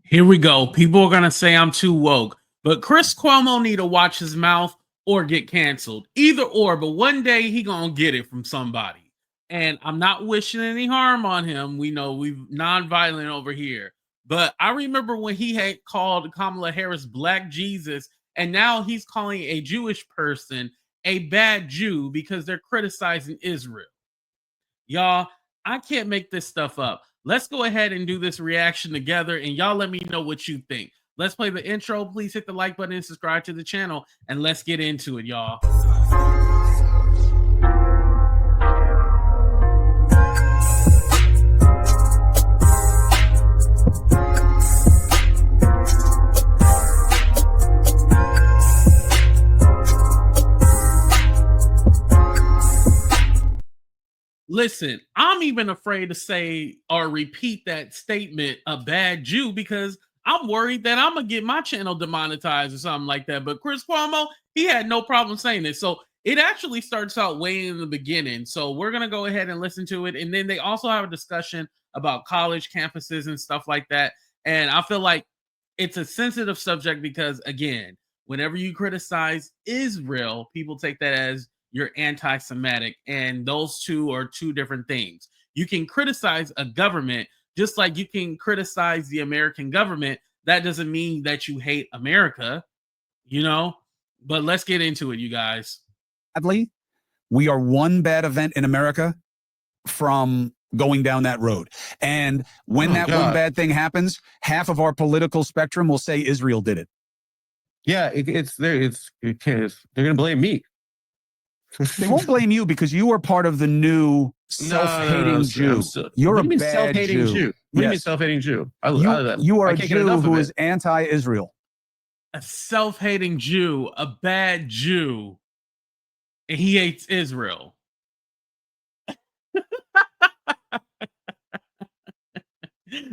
Here we go. People are gonna say I'm too woke, but Chris Cuomo need to watch his mouth or get canceled. Either or, but one day he gonna get it from somebody. And I'm not wishing any harm on him. We know we've non-violent over here. But I remember when he had called Kamala Harris Black Jesus, and now he's calling a Jewish person a bad Jew because they're criticizing Israel. Y'all, I can't make this stuff up. Let's go ahead and do this reaction together, and y'all let me know what you think. Let's play the intro. Please hit the like button and subscribe to the channel, and let's get into it, y'all. Listen, I'm even afraid to say or repeat that statement, a bad Jew, because I'm worried that I'm gonna get my channel demonetized or something like that. But Chris Cuomo, he had no problem saying it. So it actually starts out way in the beginning. So we're gonna go ahead and listen to it. And then they also have a discussion about college campuses and stuff like that. And I feel like it's a sensitive subject because, again, whenever you criticize Israel, people take that as you're anti-Semitic, and those two are two different things. You can criticize a government just like you can criticize the American government. That doesn't mean that you hate America, you know? But let's get into it, you guys. Sadly, we are one bad event in America from going down that road. And when one bad thing happens, half of our political spectrum will say Israel did it. Yeah, they're going to blame me. They won't blame you because you are part of the new self-hating Jew. You're a bad self-hating Jew. What do you mean self-hating Jew? You are a Jew who is anti-Israel. A self-hating Jew, a bad Jew, and he hates Israel.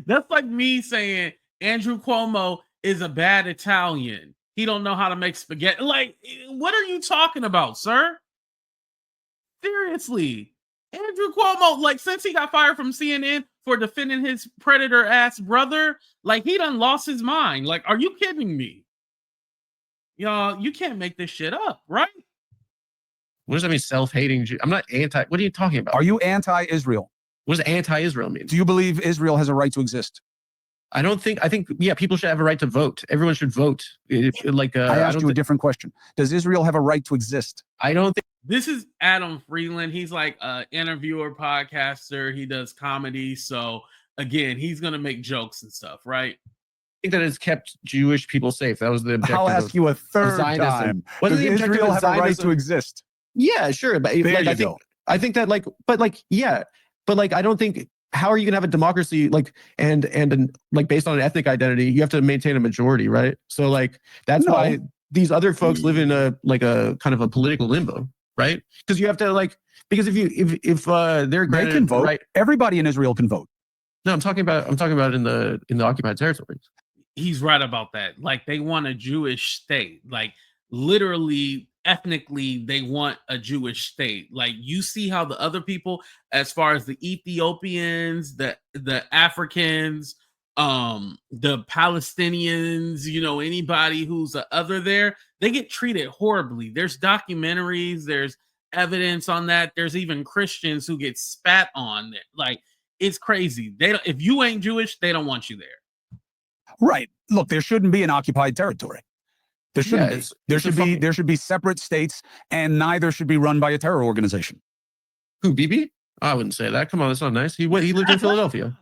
That's like me saying Andrew Cuomo is a bad Italian. He don't know how to make spaghetti. Like, what are you talking about, sir? Seriously, Andrew Cuomo, like, since he got fired from CNN for defending his predator ass brother, like, he done lost his mind. Like, are you kidding me? Y'all, you can't make this shit up, right? What does that mean, self-hating Jew? I'm not anti. What are you talking about? Are you anti-Israel? What does anti-Israel mean? Do you believe Israel has a right to exist? I think, yeah, people should have a right to vote. Everyone should vote. I asked you a different question. Does Israel have a right to exist? I don't think. This is Adam Friedland. He's like an interviewer, podcaster. He does comedy. So again, he's going to make jokes and stuff, right? I think that it's kept Jewish people safe. That was the objective. I'll ask you a third time. Does Israel have a right to exist? Yeah, sure. But I think that I don't think. How are you gonna have a democracy and based on an ethnic identity? You have to maintain a majority, right? So that's why these other folks live in a kind of a political limbo, right? Because you have to because if they can vote, right? Everybody in Israel can vote. No, I'm talking about in the occupied territories. He's right about that. Like, they want a Jewish state. Like, literally, ethnically, they want a Jewish state. Like, you see how the other people, as far as the Ethiopians, the Africans, the Palestinians, anybody who's the other there, they get treated horribly. There's documentaries, there's evidence on that. There's even Christians who get spat on. Like, it's crazy. If you ain't Jewish, they don't want you there. Right. Look, there shouldn't be an occupied territory. There shouldn't be. There should be separate states, and neither should be run by a terror organization. Who, BB? I wouldn't say that. Come on, that's not nice. He lived in Philadelphia.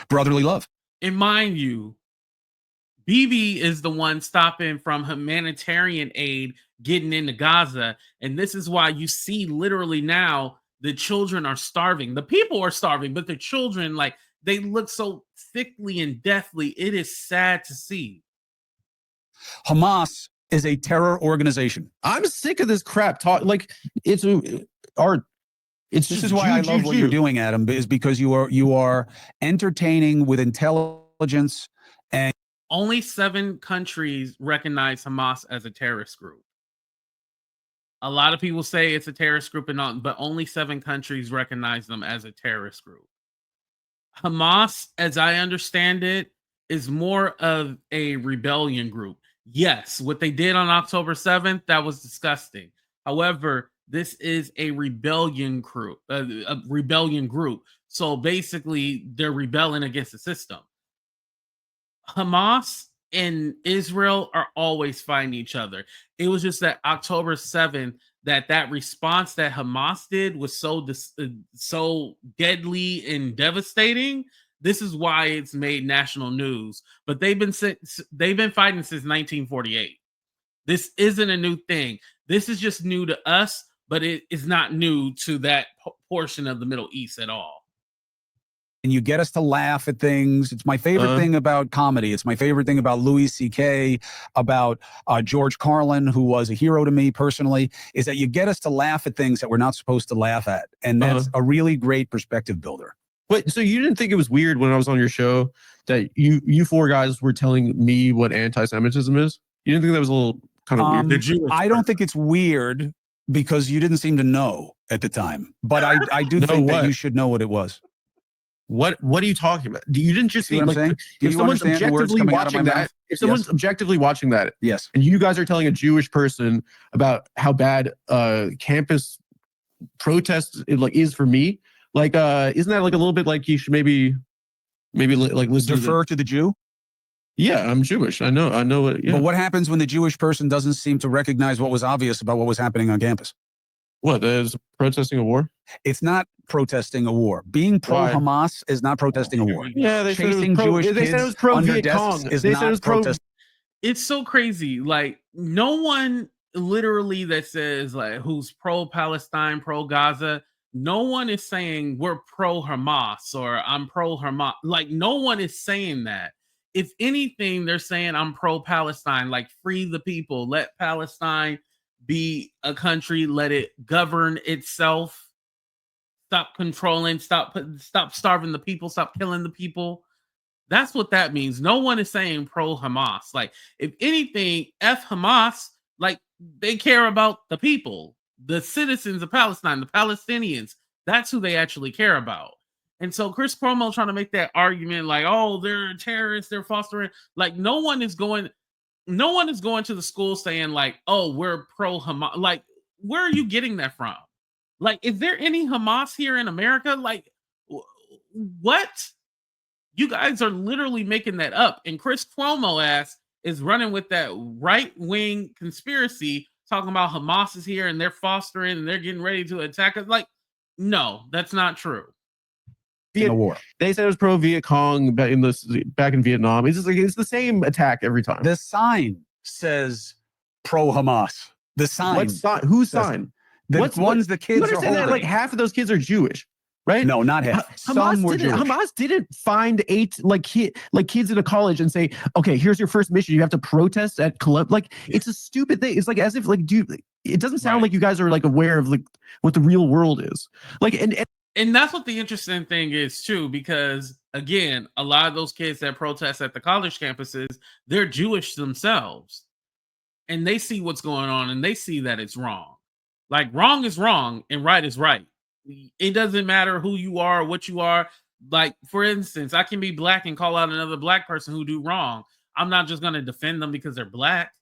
Brotherly love. And mind you, BB is the one stopping from humanitarian aid getting into Gaza, and this is why you see literally now the children are starving. The people are starving, but the children, they look so sickly and deathly. It is sad to see. Hamas is a terror organization. I'm sick of this crap talk. This is why I love what you're doing, Adam, is because you are entertaining with intelligence. And only 7 countries recognize Hamas as a terrorist group. A lot of people say it's a terrorist group and not, but only 7 countries recognize them as a terrorist group. Hamas, as I understand it, is more of a rebellion group. Yes, what they did on October 7th, that was disgusting. However, this is a rebellion group, a rebellion group. So basically, they're rebelling against the system. Hamas and Israel are always fighting each other. It was just that October 7th that response that Hamas did was so deadly and devastating. This is why it's made national news. But they've been fighting since 1948. This isn't a new thing. This is just new to us, but it is not new to that portion of the Middle East at all. And you get us to laugh at things. It's my favorite thing about comedy. It's my favorite thing about Louis C.K., about George Carlin, who was a hero to me personally, is that you get us to laugh at things that we're not supposed to laugh at. And that's a really great perspective builder. But so you didn't think it was weird when I was on your show that you four guys were telling me what anti-Semitism is? You didn't think that was a little kind of weird? I don't think it's weird because you didn't seem to know at the time. But I do think that you should know what it was. What are you talking about? You didn't just see, like, if someone's objectively watching that, if someone's objectively watching that, yes, and you guys are telling a Jewish person about how bad campus protest is for me, like isn't that like a little bit like you should maybe like listen defer to the Jew? Yeah, I'm Jewish. I know what. Yeah. But what happens when the Jewish person doesn't seem to recognize what was obvious about what was happening on campus? What is protesting a war? It's not protesting a war. Being pro-Hamas is not protesting a war. Yeah, they chasing Jewish kids said it was pro under Viet Cong. desks is not protesting. It's so crazy. Like, no one literally that says like who's pro-Palestine, pro-Gaza, no one is saying we're pro-Hamas or I'm pro-Hamas. Like, no one is saying that. If anything, they're saying I'm pro-Palestine, like free the people, let Palestine be a country, let it govern itself, stop controlling, stop starving the people, stop killing the people. That's what that means. No one is saying pro-Hamas. Like, if anything, F Hamas, like, they care about the people, the citizens of Palestine, the Palestinians. That's who they actually care about. And so Chris Cuomo trying to make that argument like, oh, they're terrorists, they're fostering. Like, no one is going to the school saying like, oh, we're pro-Hamas. Like, where are you getting that from? Like, is there any Hamas here in America? Like, what? You guys are literally making that up. And Chris Cuomo is running with that right-wing conspiracy, talking about Hamas is here and they're fostering and they're getting ready to attack us. Like, no, that's not true. In the war. They said it was pro Viet Cong back in Vietnam. It's just like it's the same attack every time. The sign says pro Hamas. The sign. What sign? Whose sign? The ones the kids are holding. That like half of those kids are Jewish, right? No, not half. Some were Jewish. Hamas didn't find 8 kids in a college and say, okay, here's your first mission. You have to protest at club. Like, it's a stupid thing. It's like as if like it doesn't sound like you guys are like aware of like what the real world is. Like and that's what the interesting thing is too, because again, a lot of those kids that protest at the college campuses, they're Jewish themselves. And they see what's going on and they see that it's wrong. Like, wrong is wrong and right is right. It doesn't matter who you are or what you are. Like, for instance, I can be black and call out another black person who do wrong. I'm not just going to defend them because they're black.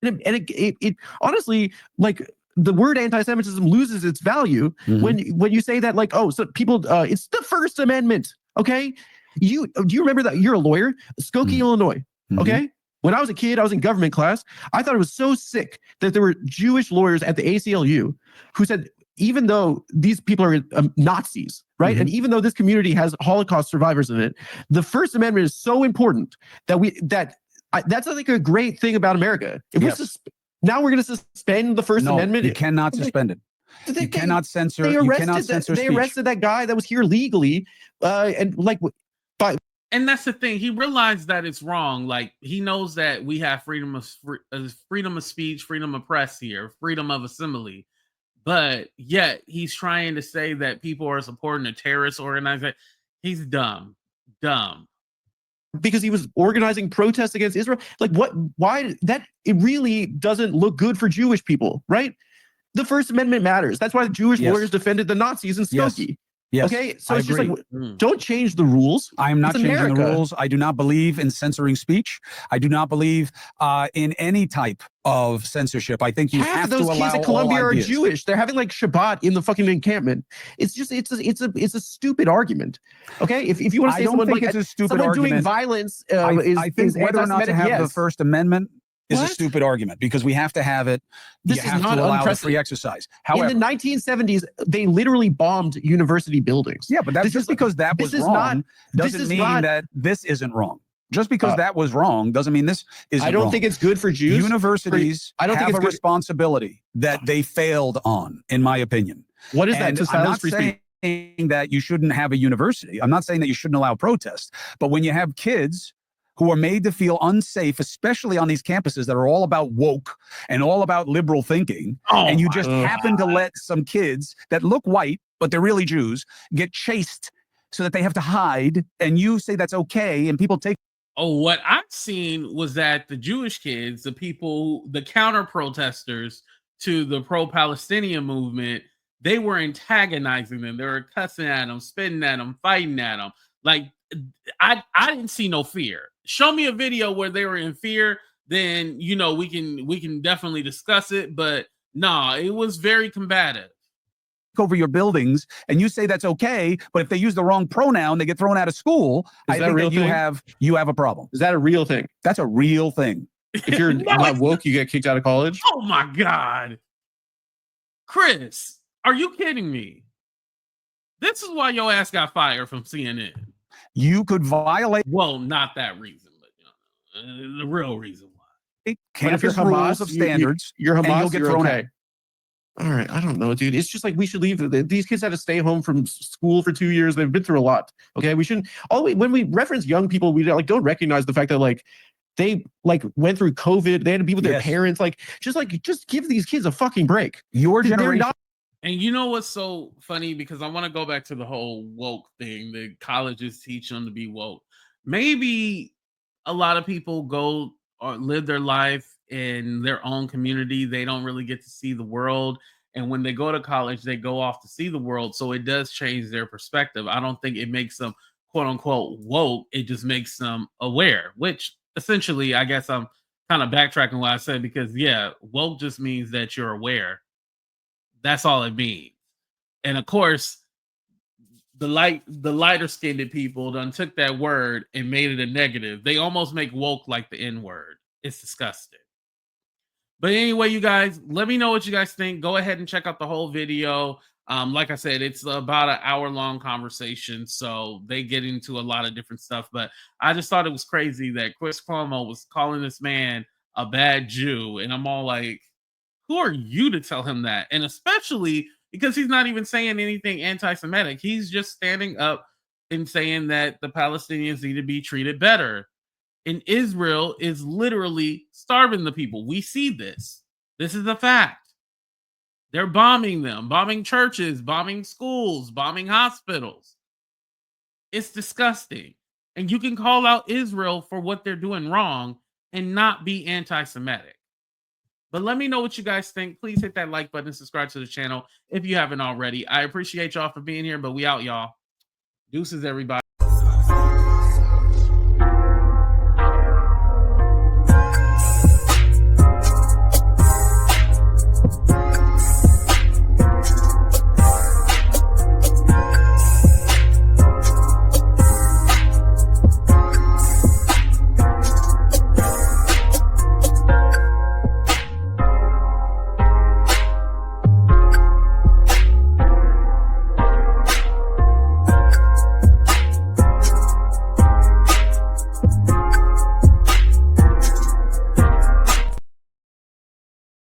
And it honestly, like, the word anti-Semitism loses its value when you say that, like, oh, so people, it's the First Amendment. Okay. Do you remember that? You're a lawyer, Skokie, Illinois. Okay. When I was a kid, I was in government class. I thought it was so sick that there were Jewish lawyers at the ACLU who said, even though these people are Nazis, right? And even though this community has Holocaust survivors in it, the First Amendment is so important that that's like a great thing about America. If now we're going to suspend the First Amendment. You cannot suspend it. You cannot censor. You cannot censor speech. They arrested that guy that was here legally, and like, and that's the thing. He realized that it's wrong. Like, he knows that we have freedom of speech, freedom of press here, freedom of assembly, but yet he's trying to say that people are supporting a terrorist organization. He's dumb. Because he was organizing protests against Israel. Like, what? Why? That it really doesn't look good for Jewish people, right? The First Amendment matters. That's why the Jewish lawyers defended the Nazis in Skokie. Yes, okay, so I it's just agree. like, don't change the rules. I'm not It's changing the America. rules. I do not believe in censoring speech. I do not believe in any type of censorship. I think you Half have of those to kids allow at Columbia all are ideas. Jewish. They're having like Shabbat in the fucking encampment. It's just it's a stupid argument. Okay, if you want to say I don't someone think like it's a stupid someone doing argument. violence I think is whether or not to anti-Semitic, have the yes. First Amendment is a What? stupid argument because we have to have it. This You is have not to allow the unprecedented. free exercise. However, In the 1970s, they literally bombed university buildings. yeah, but that's This just is- because that this was is wrong not- this doesn't is mean not- that this isn't wrong. Just because that was wrong doesn't mean this isn't I don't wrong. think it's good for Jews. Universities I don't think have it's a good. responsibility that they failed on, in my opinion. What is And that? To I'm silence not free speech. saying that you shouldn't have a university. I'm not saying that you shouldn't allow protest. But when you have kids who are made to feel unsafe, especially on these campuses that are all about woke and all about liberal thinking, and you just happen to let some kids that look white, but they're really Jews, get chased so that they have to hide, and you say that's okay, and people take. Oh, what I've seen was that the Jewish kids, the people, the counter protesters to the pro-Palestinian movement, they were antagonizing them. They were cussing at them, spitting at them, fighting at them. Like I didn't see no fear. Show me a video where they were in fear, then we can definitely discuss it. But nah, it was very combative. Over your buildings, and you say that's okay, but if they use the wrong pronoun, they get thrown out of school. I think that you have a problem. Is that a real thing? That's a real thing. If you're not woke, you get kicked out of college. Oh my God, Chris, are you kidding me? This is why your ass got fired from CNN. You could violate. Well, not that reason, but the real reason why. Campus rules of standards. You're Hamas, and you'll get thrown out. All right, I don't know, dude. It's just like we should leave. These kids had to stay home from school for 2 years. They've been through a lot. Okay, we shouldn't. When we reference young people, we don't recognize the fact that they went through COVID. They had to be with their parents. Just give these kids a fucking break. Your generation. And you know what's so funny? Because I want to go back to the whole woke thing. The colleges teach them to be woke. Maybe a lot of people go or live their life in their own community. They don't really get to see the world. And when they go to college, they go off to see the world. So it does change their perspective. I don't think it makes them quote unquote woke. It just makes them aware, which essentially, I guess I'm kind of backtracking what I said because woke just means that you're aware. That's all it means. And of course, the lighter skinned people done took that word and made it a negative. They almost make woke like the N-word. It's disgusting. But anyway, you guys, let me know what you guys think. Go ahead and check out the whole video. Like I said, it's about an hour-long conversation, so they get into a lot of different stuff. But I just thought it was crazy that Chris Cuomo was calling this man a bad Jew, and I'm all like, who are you to tell him that? And especially because he's not even saying anything anti-Semitic. He's just standing up and saying that the Palestinians need to be treated better. And Israel is literally starving the people. We see this. This is a fact. They're bombing them, bombing churches, bombing schools, bombing hospitals. It's disgusting. And you can call out Israel for what they're doing wrong and not be anti-Semitic. But let me know what you guys think. Please hit that like button and subscribe to the channel if you haven't already. I appreciate y'all for being here, but we out, y'all. Deuces, everybody.